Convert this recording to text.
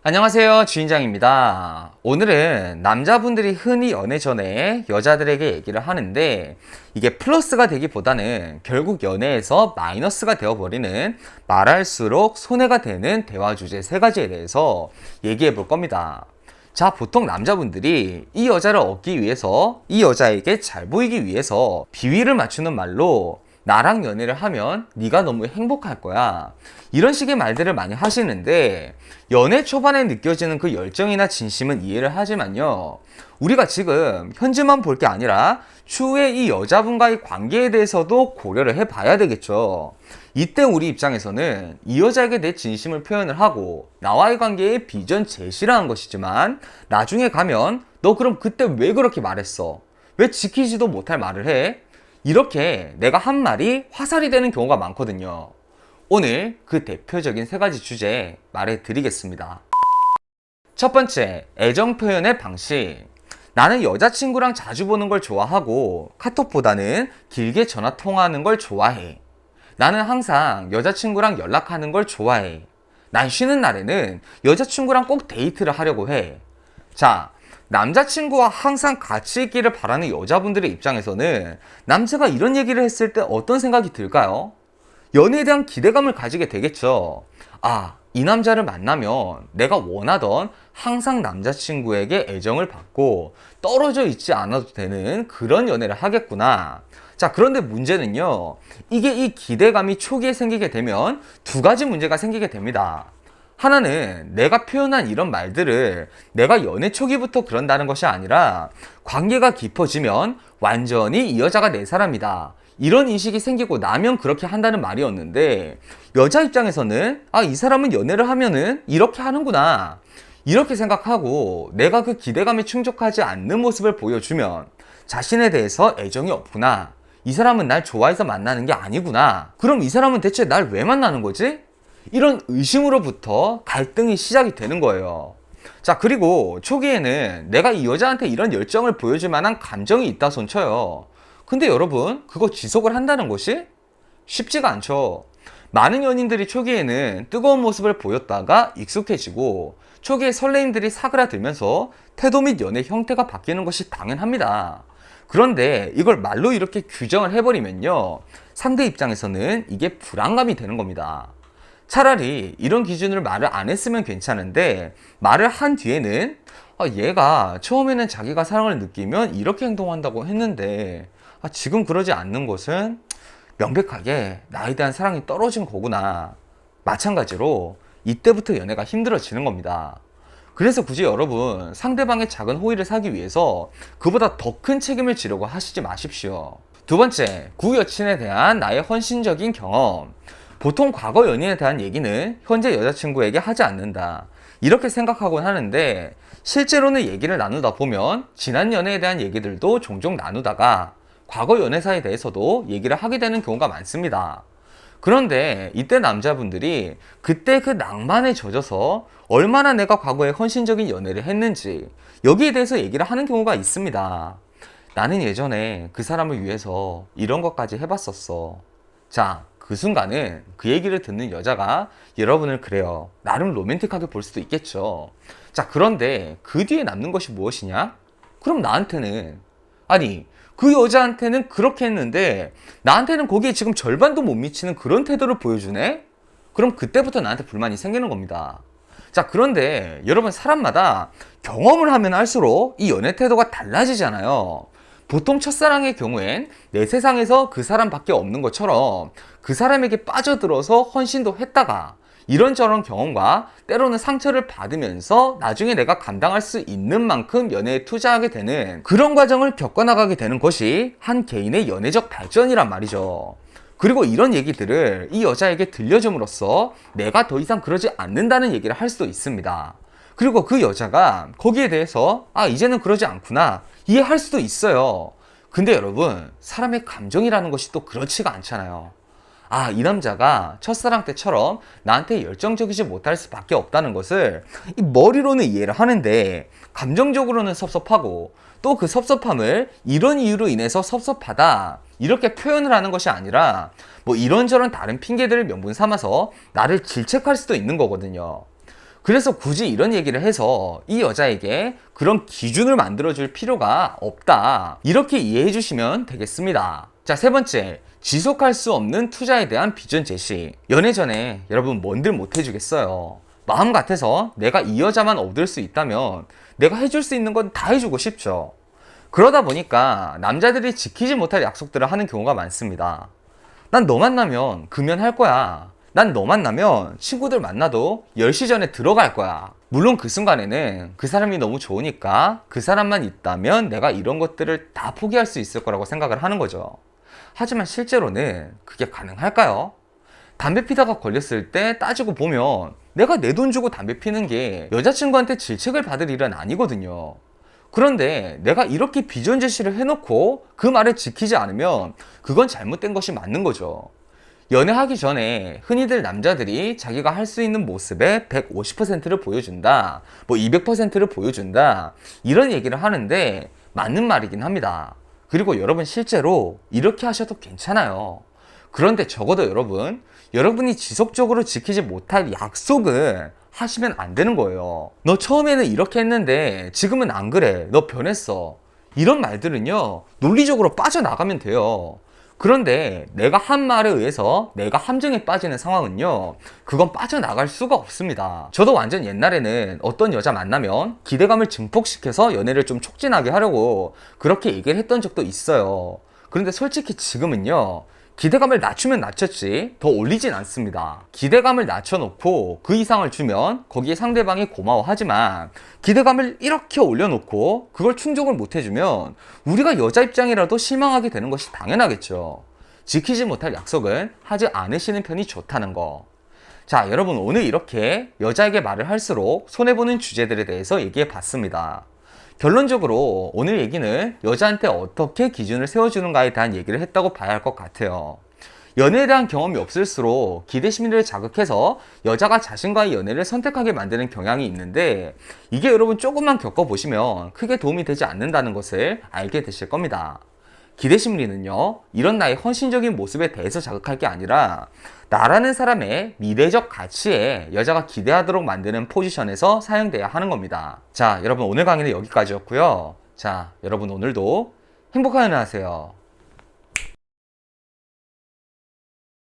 안녕하세요, 주인장입니다. 오늘은 남자분들이 흔히 연애 전에 여자들에게 얘기를 하는데 이게 플러스가 되기보다는 결국 연애에서 마이너스가 되어버리는 말할수록 손해가 되는 대화 주제 3가지에 대해서 얘기해 볼 겁니다. 자, 보통 남자분들이 이 여자를 얻기 위해서 이 여자에게 잘 보이기 위해서 비위를 맞추는 말로 나랑 연애를 하면 네가 너무 행복할 거야, 이런 식의 말들을 많이 하시는데 연애 초반에 느껴지는 그 열정이나 진심은 이해를 하지만요, 우리가 지금 현재만 볼 게 아니라 추후에 이 여자분과의 관계에 대해서도 고려를 해봐야 되겠죠. 이때 우리 입장에서는 이 여자에게 내 진심을 표현을 하고 나와의 관계에 비전 제시를 한 것이지만 나중에 가면 너 그럼 그때 왜 그렇게 말했어? 왜 지키지도 못할 말을 해? 이렇게 내가 한 말이 화살이 되는 경우가 많거든요. 오늘 그 대표적인 3가지 주제 말해 드리겠습니다. 첫 번째, 애정 표현의 방식. 나는 여자친구랑 자주 보는 걸 좋아하고 카톡보다는 길게 전화 통화하는 걸 좋아해. 나는 항상 여자친구랑 연락하는 걸 좋아해. 난 쉬는 날에는 여자친구랑 꼭 데이트를 하려고 해. 자, 남자친구와 항상 같이 있기를 바라는 여자분들의 입장에서는 남자가 이런 얘기를 했을 때 어떤 생각이 들까요? 연애에 대한 기대감을 가지게 되겠죠. 아, 이 남자를 만나면 내가 원하던 항상 남자친구에게 애정을 받고 떨어져 있지 않아도 되는 그런 연애를 하겠구나. 자, 그런데 문제는요, 이게 이 기대감이 초기에 생기게 되면 2가지 문제가 생기게 됩니다. 하나는 내가 표현한 이런 말들을 내가 연애 초기부터 그런다는 것이 아니라 관계가 깊어지면 완전히 이 여자가 내 사람이다, 이런 인식이 생기고 나면 그렇게 한다는 말이었는데, 여자 입장에서는 아, 이 사람은 연애를 하면은 이렇게 하는구나, 이렇게 생각하고 내가 그 기대감에 충족하지 않는 모습을 보여주면 자신에 대해서 애정이 없구나, 이 사람은 날 좋아해서 만나는 게 아니구나, 그럼 이 사람은 대체 날 왜 만나는 거지? 이런 의심으로부터 갈등이 시작이 되는 거예요. 자, 그리고 초기에는 내가 이 여자한테 이런 열정을 보여줄 만한 감정이 있다 손 쳐요. 근데 여러분, 그거 지속을 한다는 것이 쉽지가 않죠. 많은 연인들이 초기에는 뜨거운 모습을 보였다가 익숙해지고 초기에 설레임들이 사그라들면서 태도 및 연애 형태가 바뀌는 것이 당연합니다. 그런데 이걸 말로 이렇게 규정을 해버리면요, 상대 입장에서는 이게 불안감이 되는 겁니다. 차라리 이런 기준으로 말을 안 했으면 괜찮은데 말을 한 뒤에는 얘가 처음에는 자기가 사랑을 느끼면 이렇게 행동한다고 했는데 지금 그러지 않는 것은 명백하게 나에 대한 사랑이 떨어진 거구나. 마찬가지로 이때부터 연애가 힘들어지는 겁니다. 그래서 굳이 여러분, 상대방의 작은 호의를 사기 위해서 그보다 더 큰 책임을 지려고 하시지 마십시오. 2번째, 구 여친에 대한 나의 헌신적인 경험. 보통 과거 연인에 대한 얘기는 현재 여자친구에게 하지 않는다, 이렇게 생각하곤 하는데 실제로는 얘기를 나누다 보면 지난 연애에 대한 얘기들도 종종 나누다가 과거 연애사에 대해서도 얘기를 하게 되는 경우가 많습니다. 그런데 이때 남자분들이 그때 그 낭만에 젖어서 얼마나 내가 과거에 헌신적인 연애를 했는지 여기에 대해서 얘기를 하는 경우가 있습니다. 나는 예전에 그 사람을 위해서 이런 것까지 해봤었어. 자, 그 순간은 그 얘기를 듣는 여자가 여러분을 그래요, 나름 로맨틱하게 볼 수도 있겠죠. 자, 그런데 그 뒤에 남는 것이 무엇이냐? 그럼 나한테는, 아니, 그 여자한테는 그렇게 했는데 나한테는 거기에 지금 절반도 못 미치는 그런 태도를 보여주네? 그럼 그때부터 나한테 불만이 생기는 겁니다. 자, 그런데 여러분, 사람마다 경험을 하면 할수록 이 연애 태도가 달라지잖아요. 보통 첫사랑의 경우엔 내 세상에서 그 사람밖에 없는 것처럼 그 사람에게 빠져들어서 헌신도 했다가 이런저런 경험과 때로는 상처를 받으면서 나중에 내가 감당할 수 있는 만큼 연애에 투자하게 되는 그런 과정을 겪어나가게 되는 것이 한 개인의 연애적 발전이란 말이죠. 그리고 이런 얘기들을 이 여자에게 들려줌으로써 내가 더 이상 그러지 않는다는 얘기를 할 수도 있습니다. 그리고 그 여자가 거기에 대해서 이제는 그러지 않구나, 이해할 수도 있어요. 근데 여러분, 사람의 감정이라는 것이 또 그렇지가 않잖아요. 이 남자가 첫사랑 때처럼 나한테 열정적이지 못할 수밖에 없다는 것을 이 머리로는 이해를 하는데 감정적으로는 섭섭하고, 또 그 섭섭함을 이런 이유로 인해서 섭섭하다, 이렇게 표현을 하는 것이 아니라 뭐 이런저런 다른 핑계들을 명분 삼아서 나를 질책할 수도 있는 거거든요. 그래서 굳이 이런 얘기를 해서 이 여자에게 그런 기준을 만들어줄 필요가 없다. 이렇게 이해해 주시면 되겠습니다. 자, 세 번째. 지속할 수 없는 투자에 대한 비전 제시. 연애 전에 여러분 뭔들 못 해주겠어요. 마음 같아서 내가 이 여자만 얻을 수 있다면 내가 해줄 수 있는 건 다 해주고 싶죠. 그러다 보니까 남자들이 지키지 못할 약속들을 하는 경우가 많습니다. 난 너 만나면 금연할 거야. 난 너 만나면 친구들 만나도 10시 전에 들어갈 거야. 물론 그 순간에는 그 사람이 너무 좋으니까 그 사람만 있다면 내가 이런 것들을 다 포기할 수 있을 거라고 생각을 하는 거죠. 하지만 실제로는 그게 가능할까요? 담배 피다가 걸렸을 때 따지고 보면 내가 내 돈 주고 담배 피는 게 여자친구한테 질책을 받을 일은 아니거든요. 그런데 내가 이렇게 비전 제시를 해놓고 그 말을 지키지 않으면 그건 잘못된 것이 맞는 거죠. 연애하기 전에 흔히들 남자들이 자기가 할 수 있는 모습의 150%를 보여준다, 뭐 200%를 보여준다, 이런 얘기를 하는데 맞는 말이긴 합니다. 그리고 여러분 실제로 이렇게 하셔도 괜찮아요. 그런데 적어도 여러분이 지속적으로 지키지 못할 약속을 하시면 안 되는 거예요. 너 처음에는 이렇게 했는데 지금은 안 그래. 너 변했어. 이런 말들은요, 논리적으로 빠져나가면 돼요. 그런데 내가 한 말에 의해서 내가 함정에 빠지는 상황은요, 그건 빠져나갈 수가 없습니다. 저도 완전 옛날에는 어떤 여자 만나면 기대감을 증폭시켜서 연애를 좀 촉진하게 하려고 그렇게 얘기를 했던 적도 있어요. 그런데 솔직히 지금은요, 기대감을 낮추면 낮췄지 더 올리진 않습니다. 기대감을 낮춰놓고 그 이상을 주면 거기에 상대방이 고마워하지만, 기대감을 이렇게 올려놓고 그걸 충족을 못해주면 우리가 여자 입장이라도 실망하게 되는 것이 당연하겠죠. 지키지 못할 약속은 하지 않으시는 편이 좋다는 거. 자, 여러분, 오늘 이렇게 여자에게 말을 할수록 손해보는 주제들에 대해서 얘기해 봤습니다. 결론적으로 오늘 얘기는 여자한테 어떻게 기준을 세워주는가에 대한 얘기를 했다고 봐야 할 것 같아요. 연애에 대한 경험이 없을수록 기대 심리를 자극해서 여자가 자신과의 연애를 선택하게 만드는 경향이 있는데, 이게 여러분 조금만 겪어보시면 크게 도움이 되지 않는다는 것을 알게 되실 겁니다. 기대 심리는요, 이런 나의 헌신적인 모습에 대해서 자극할 게 아니라 나라는 사람의 미래적 가치에 여자가 기대하도록 만드는 포지션에서 사용돼야 하는 겁니다. 자, 여러분, 오늘 강의는 여기까지였고요. 자, 여러분, 오늘도 행복한 연애 하세요.